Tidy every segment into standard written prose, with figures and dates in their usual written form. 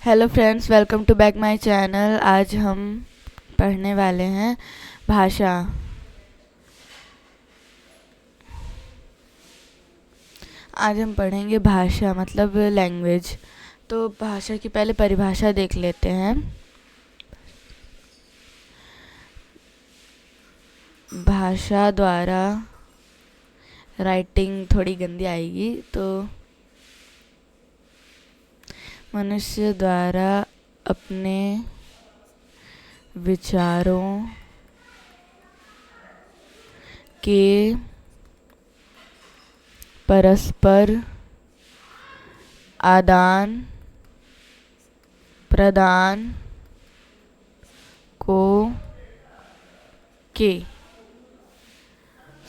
Hello friends, welcome to back my channel. आज हम पढ़ने वाले हैं भाषा। आज हम पढ़ेंगे भाषा मतलब लैंग्वेज। तो भाषा की पहले परिभाषा देख लेते हैं। भाषा द्वारा राइटिंग थोड़ी गंदी आएगी। तो मनुष्य द्वारा अपने विचारों के परस्पर आदान प्रदान को के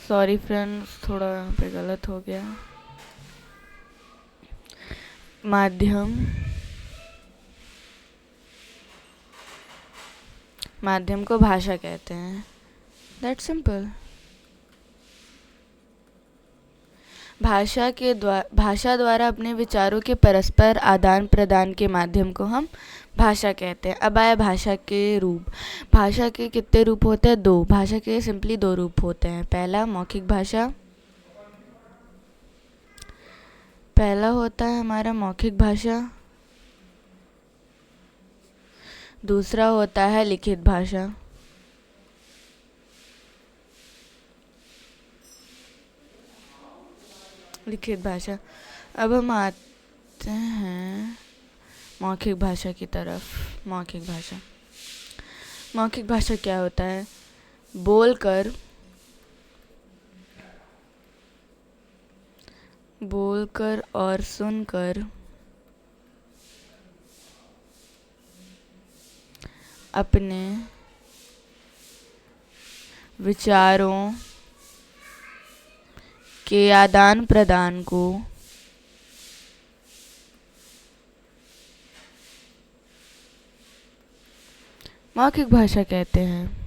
सॉरी फ्रेंड्स, थोड़ा यहाँ पे गलत हो गया। माध्यम को भाषा कहते हैं। That simple. भाषा द्वारा अपने विचारों के परस्पर आदान प्रदान के माध्यम को हम भाषा कहते हैं। अब आया भाषा के रूप। भाषा के कितने रूप होते हैं? दो। भाषा के सिंपली दो रूप होते हैं। पहला होता है हमारा मौखिक भाषा, दूसरा होता है लिखित भाषा। अब हम आते हैं मौखिक भाषा की तरफ। मौखिक भाषा क्या होता है? बोलकर और सुनकर अपने विचारों के आदान प्रदान को मौखिक भाषा कहते हैं।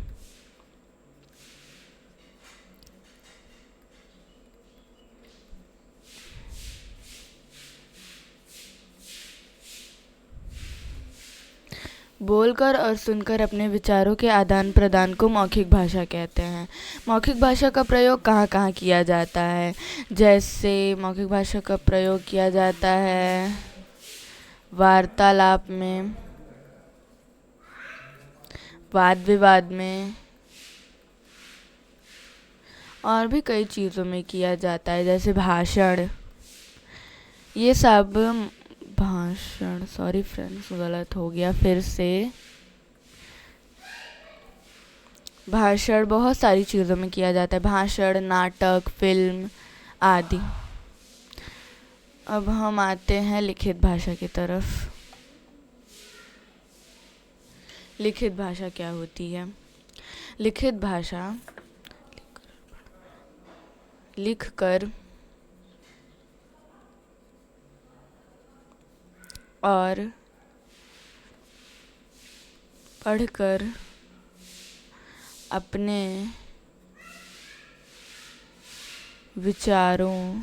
बोलकर और सुनकर अपने विचारों के आदान प्रदान को मौखिक भाषा कहते हैं। मौखिक भाषा का प्रयोग कहाँ कहाँ किया जाता है? जैसे मौखिक भाषा का प्रयोग किया जाता है वार्तालाप में, वाद विवाद में और भी कई चीज़ों में किया जाता है, जैसे भाषण। ये सब भाषण, सॉरी फ्रेंड्स गलत हो गया फिर से। भाषण बहुत सारी चीज़ों में किया जाता है, भाषण, नाटक, फिल्म आदि। अब हम आते हैं लिखित भाषा की तरफ। लिखित भाषा क्या होती है? लिखित भाषा लिखकर और पढ़कर अपने विचारों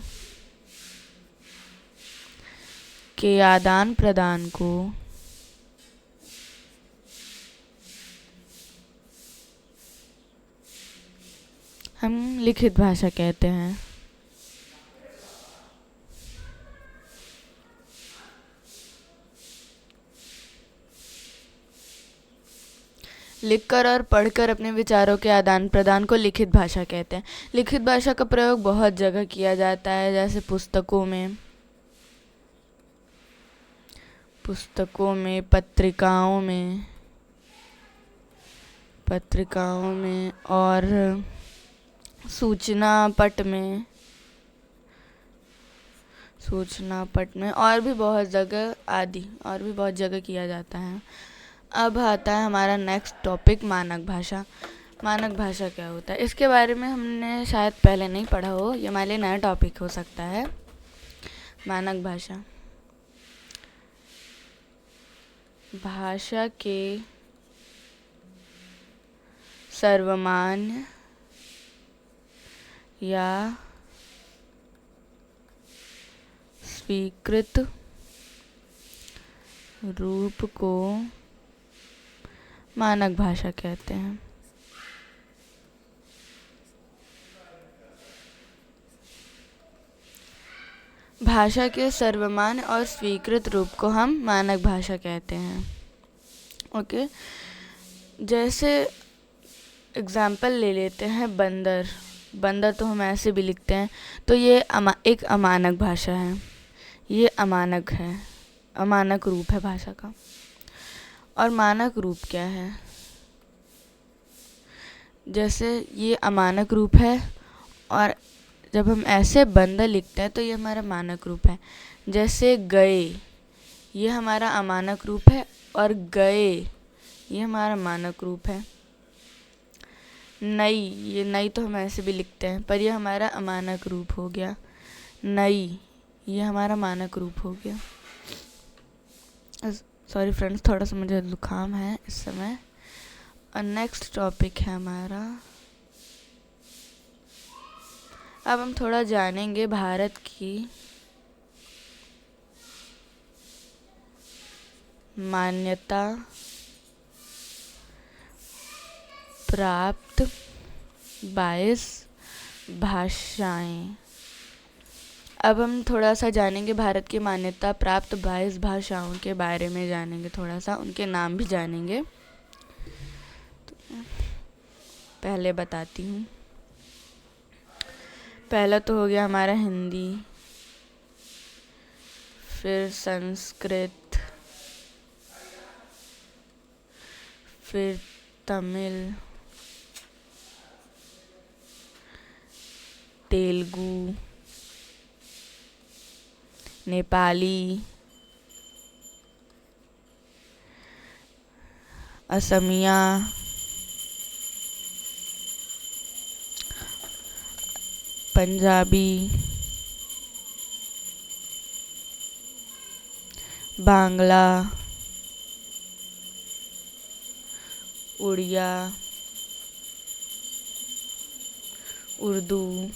के आदान प्रदान को हम लिखित भाषा कहते हैं। लिखकर और पढ़कर अपने विचारों के आदान प्रदान को लिखित भाषा कहते हैं। लिखित भाषा का प्रयोग बहुत जगह किया जाता है, जैसे पुस्तकों में, पत्रिकाओं में और सूचना पट में और भी बहुत जगह किया जाता है। अब आता है हमारा नेक्स्ट टॉपिक, मानक भाषा। मानक भाषा क्या होता है? इसके बारे में हमने शायद पहले नहीं पढ़ा हो, ये हमारे लिए नया टॉपिक हो सकता है। मानक भाषा के सर्वमान्य या स्वीकृत रूप को मानक भाषा कहते हैं। भाषा के सर्वमान्य और स्वीकृत रूप को हम मानक भाषा कहते हैं। ओके, जैसे एग्जाम्पल ले लेते हैं बंदर। बंदर तो हम ऐसे भी लिखते हैं, तो ये एक अमानक भाषा है, ये अमानक है, अमानक रूप है भाषा का। और मानक रूप क्या है? जैसे ये अमानक रूप है, और जब हम ऐसे बंदर लिखते हैं तो ये हमारा मानक रूप है। जैसे गए, ये हमारा अमानक रूप है, और गए ये हमारा मानक रूप है। नई, ये नई तो हम ऐसे भी लिखते हैं, पर ये हमारा अमानक रूप हो गया। नई, ये हमारा मानक रूप हो गया। सॉरी फ्रेंड्स, थोड़ा सा मुझे जुकाम है इस समय। और नेक्स्ट टॉपिक है हमारा, अब हम थोड़ा जानेंगे भारत की मान्यता प्राप्त 22 भाषाएं। अब हम थोड़ा सा जानेंगे भारत की मान्यता प्राप्त 22 भाषाओं के बारे में जानेंगे, थोड़ा सा उनके नाम भी जानेंगे। तो पहले बताती हूँ। पहला तो हो गया हमारा हिंदी, फिर संस्कृत, फिर तमिल, तेलुगु, नेपाली, असमिया, पंजाबी, बांग्ला, उड़िया, उर्दू,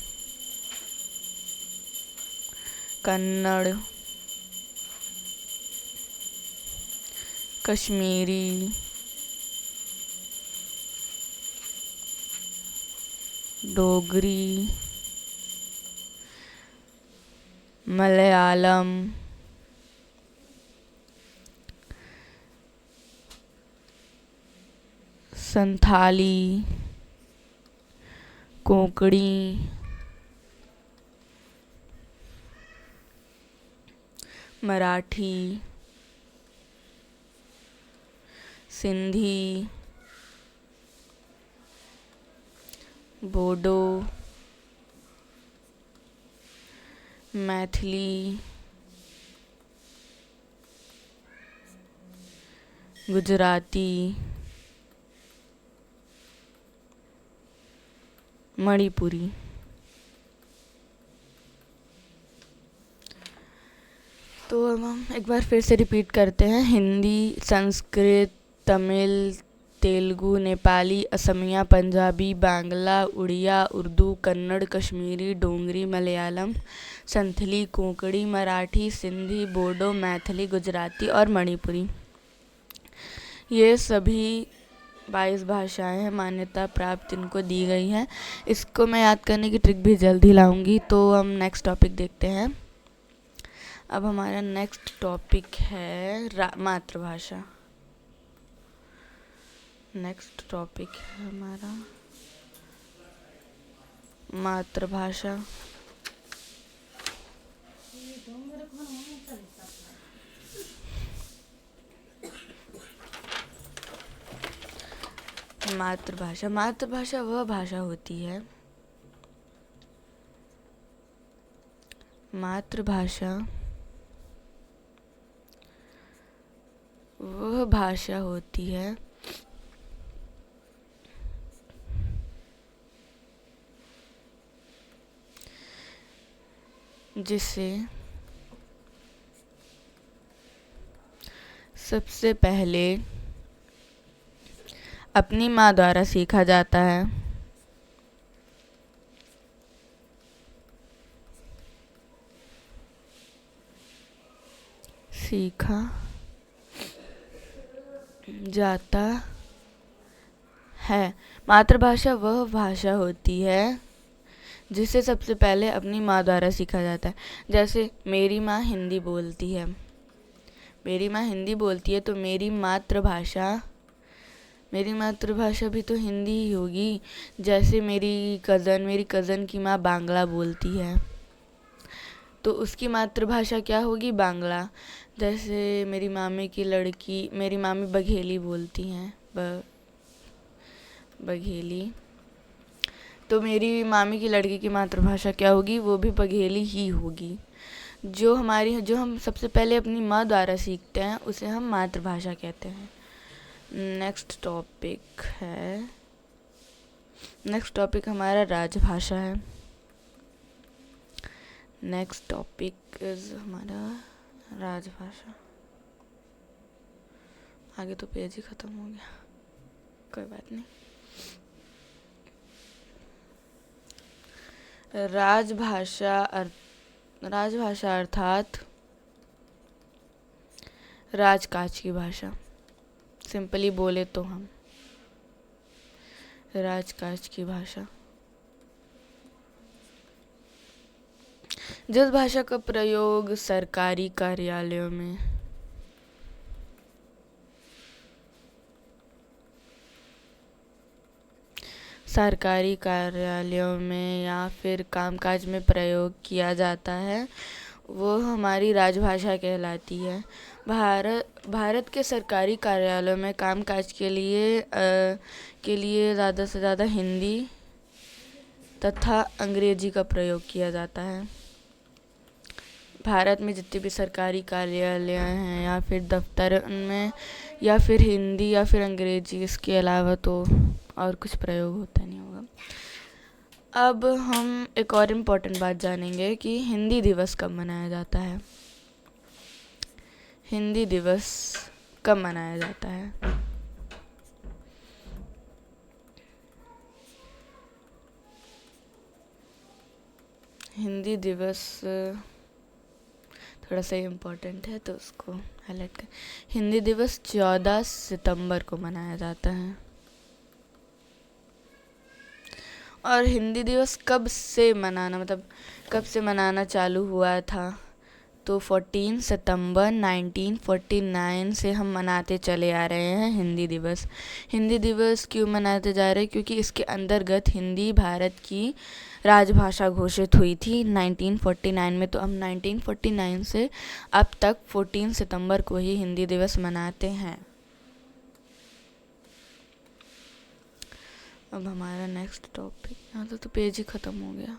कन्नड़, कश्मीरी, डोगरी, मलयालम, संथाली, कोंकणी, मराठी, सिंधी, बोडो, मैथिली, गुजराती, मणिपुरी। तो अब हम एक बार फिर से रिपीट करते हैं। हिंदी, संस्कृत, तमिल, तेलुगु, नेपाली, असमिया, पंजाबी, बांग्ला, उड़िया, उर्दू, कन्नड़, कश्मीरी, डोगरी, मलयालम, संथली, कोंकणी, मराठी, सिंधी, बोडो, मैथिली, गुजराती और मणिपुरी। ये सभी 22 भाषाएं हैं, मान्यता प्राप्त इनको दी गई हैं। इसको मैं याद करने की ट्रिक भी जल्दी लाऊंगी। तो हम नेक्स्ट टॉपिक देखते हैं। अब हमारा नेक्स्ट टॉपिक है मातृभाषा। नेक्स्ट टॉपिक है हमारा मातृभाषा। मातृभाषा, मातृभाषा वह भाषा होती है, मातृभाषा वह भाषा होती है जिसे सबसे पहले अपनी माँ द्वारा सीखा जाता है, सीखा जाता है। मातृभाषा वह भाषा होती है जिसे सबसे पहले अपनी माँ द्वारा सीखा जाता है। जैसे मेरी माँ हिंदी बोलती है, मेरी माँ हिंदी बोलती है तो मेरी मातृभाषा भी तो हिंदी ही होगी। जैसे मेरी कज़न की माँ बांग्ला बोलती है तो उसकी मातृभाषा क्या होगी? बांग्ला। जैसे मेरी मामी बघेली बोलती हैं, बघेली, तो मेरी मामी की लड़की की मातृभाषा क्या होगी? वो भी बघेली ही होगी। जो हम सबसे पहले अपनी माँ द्वारा सीखते हैं उसे हम मातृभाषा कहते हैं। नेक्स्ट टॉपिक हमारा राजभाषा है। नेक्स्ट टॉपिक इज हमारा राजभाषा। आगे तो पेज ही ख़त्म हो गया, कोई बात नहीं। राजभाषा अर्थात राजकाज की भाषा। सिंपली बोले तो हम राजकाज की भाषा, जिस भाषा का प्रयोग सरकारी कार्यालयों में या फिर कामकाज में प्रयोग किया जाता है, वो हमारी राजभाषा कहलाती है। भारत के सरकारी कार्यालयों में कामकाज के लिए ज़्यादा से ज़्यादा हिंदी तथा अंग्रेजी का प्रयोग किया जाता है। भारत में जितने भी सरकारी कार्यालय हैं या फिर दफ्तर, उनमें या फिर हिंदी या फिर अंग्रेजी, इसके अलावा तो और कुछ प्रयोग होता नहीं होगा। अब हम एक और इम्पोर्टेंट बात जानेंगे कि हिंदी दिवस कब मनाया जाता है। हिंदी दिवस कब मनाया जाता है? हिंदी दिवस थोड़ा सा इम्पोर्टेंट है तो उसको हाईलाइट कर। हिंदी दिवस 14 सितंबर को मनाया जाता है। और हिंदी दिवस कब से मनाना चालू हुआ था? तो 14 सितंबर 1949 से हम मनाते चले आ रहे हैं हिंदी दिवस। हिंदी दिवस क्यों मनाते जा रहे हैं? क्योंकि इसके अंतर्गत हिंदी भारत की राजभाषा घोषित हुई थी 1949 में। तो हम 1949 से अब तक 14 सितंबर को ही हिंदी दिवस मनाते हैं। अब हमारा नेक्स्ट टॉपिक, यहाँ तो पेज ही ख़त्म हो गया।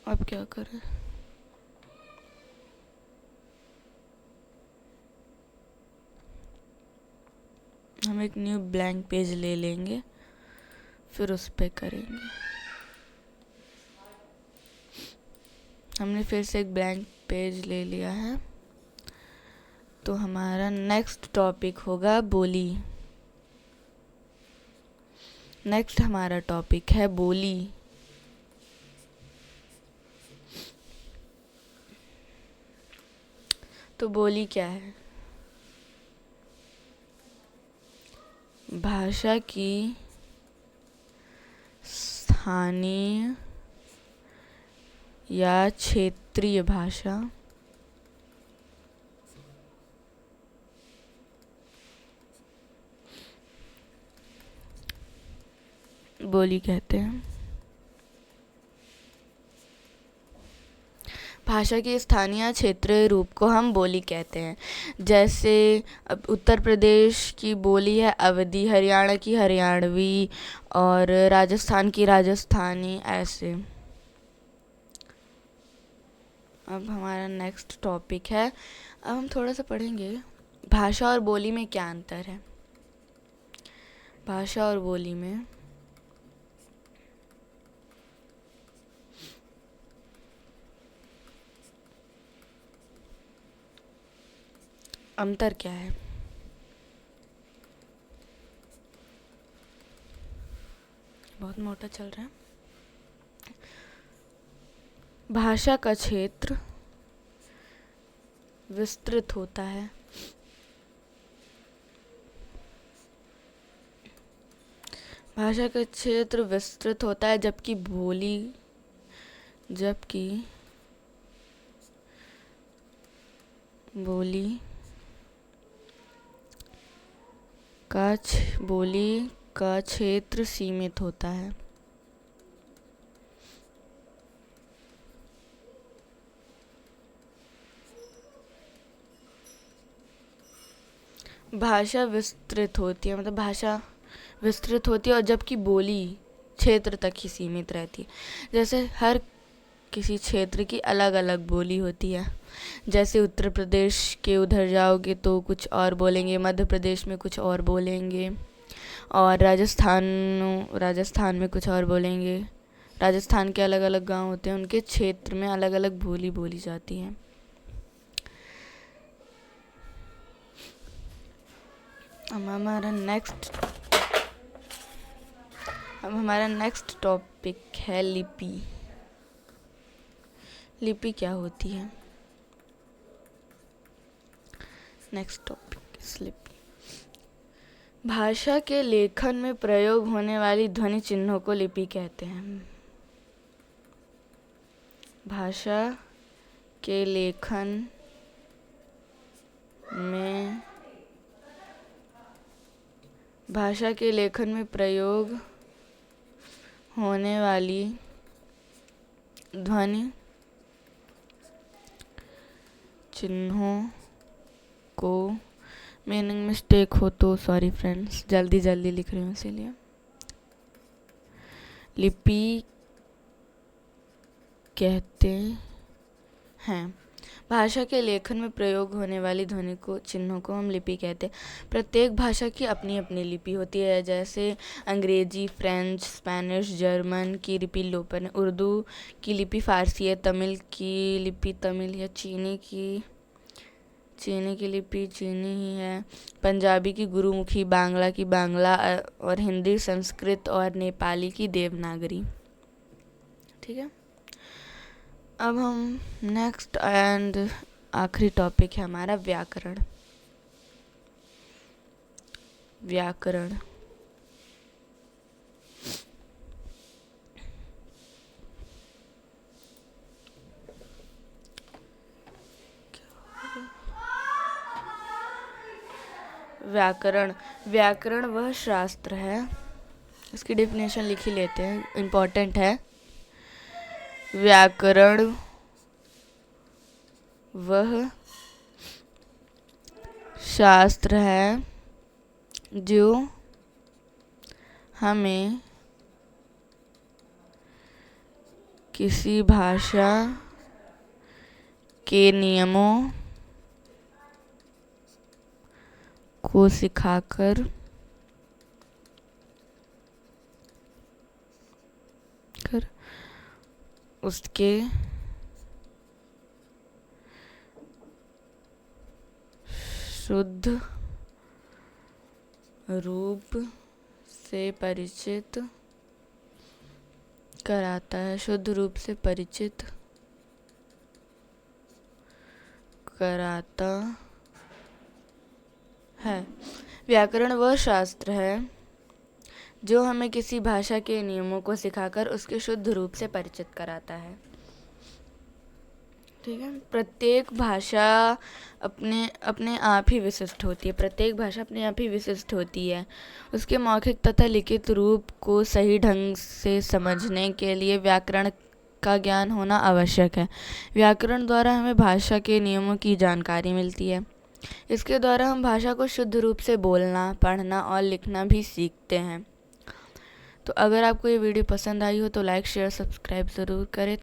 अब क्या करें? हम एक न्यू ब्लैंक पेज ले लेंगे, फिर उस पे करेंगे। हमने फिर से एक ब्लैंक पेज ले लिया है। तो हमारा नेक्स्ट टॉपिक होगा बोली। नेक्स्ट हमारा टॉपिक है बोली। तो बोली क्या है? भाषा की स्थानीय या क्षेत्रीय भाषा बोली कहते हैं। भाषा के स्थानीय क्षेत्रीय रूप को हम बोली कहते हैं। जैसे अब उत्तर प्रदेश की बोली है अवधी, हरियाणा की हरियाणवी और राजस्थान की राजस्थानी, ऐसे। अब हमारा नेक्स्ट टॉपिक है, अब हम थोड़ा सा पढ़ेंगे भाषा और बोली में क्या अंतर है। भाषा और बोली में अंतर क्या है? बहुत मोटा चल रहा है। भाषा का क्षेत्र विस्तृत होता है। भाषा का क्षेत्र विस्तृत होता है जबकि बोली का क्षेत्र सीमित होता है। भाषा विस्तृत होती है, मतलब भाषा विस्तृत होती है और जबकि बोली क्षेत्र तक ही सीमित रहती है। जैसे हर किसी क्षेत्र की अलग अलग बोली होती है। जैसे उत्तर प्रदेश के उधर जाओगे तो कुछ और बोलेंगे, मध्य प्रदेश में कुछ और बोलेंगे, और राजस्थान में कुछ और बोलेंगे। राजस्थान के अलग अलग गांव होते हैं, उनके क्षेत्र में अलग अलग बोली बोली जाती है। अब हमारा नेक्स्ट टॉपिक है लिपि। लिपि क्या होती है? नेक्स्ट टॉपिक इज लिपि। भाषा के लेखन में प्रयोग होने वाली ध्वनि चिन्हों को लिपि कहते हैं। भाषा के लेखन में प्रयोग होने वाली ध्वनि चिन्हों को, मीनिंग मिस्टेक हो तो सॉरी फ्रेंड्स, जल्दी लिख रही हूँ इसीलिए। लिपि कहते हैं। भाषा के लेखन में प्रयोग होने वाली ध्वनि को चिन्हों को हम लिपि कहते हैं। प्रत्येक भाषा की अपनी अपनी लिपि होती है। जैसे अंग्रेजी, फ्रेंच, स्पेनिश, जर्मन की लिपि लोपन है। उर्दू की लिपि फारसी है। तमिल की लिपि तमिल है। चीनी की लिपि चीनी ही है। पंजाबी की गुरुमुखी, बांग्ला की बांग्ला, और हिंदी, संस्कृत और नेपाली की देवनागरी। ठीक है। अब हम नेक्स्ट एंड आखिरी टॉपिक है हमारा व्याकरण। व्याकरण वह शास्त्र है, इसकी डेफिनेशन लिख ही लेते हैं, इम्पोर्टेंट है। व्याकरण वह शास्त्र है जो हमें किसी भाषा के नियमों को सिखाकर उसके शुद्ध रूप से परिचित कराता है। शुद्ध रूप से परिचित कराता है। व्याकरण वह शास्त्र है जो हमें किसी भाषा के नियमों को सिखाकर उसके शुद्ध रूप से परिचित कराता है। ठीक है। प्रत्येक भाषा अपने आप ही विशिष्ट होती है। उसके मौखिक तथा लिखित रूप को सही ढंग से समझने के लिए व्याकरण का ज्ञान होना आवश्यक है। व्याकरण द्वारा हमें भाषा के नियमों की जानकारी मिलती है। इसके द्वारा हम भाषा को शुद्ध रूप से बोलना, पढ़ना और लिखना भी सीखते हैं। तो अगर आपको ये वीडियो पसंद आई हो तो लाइक, शेयर, सब्सक्राइब ज़रूर करें।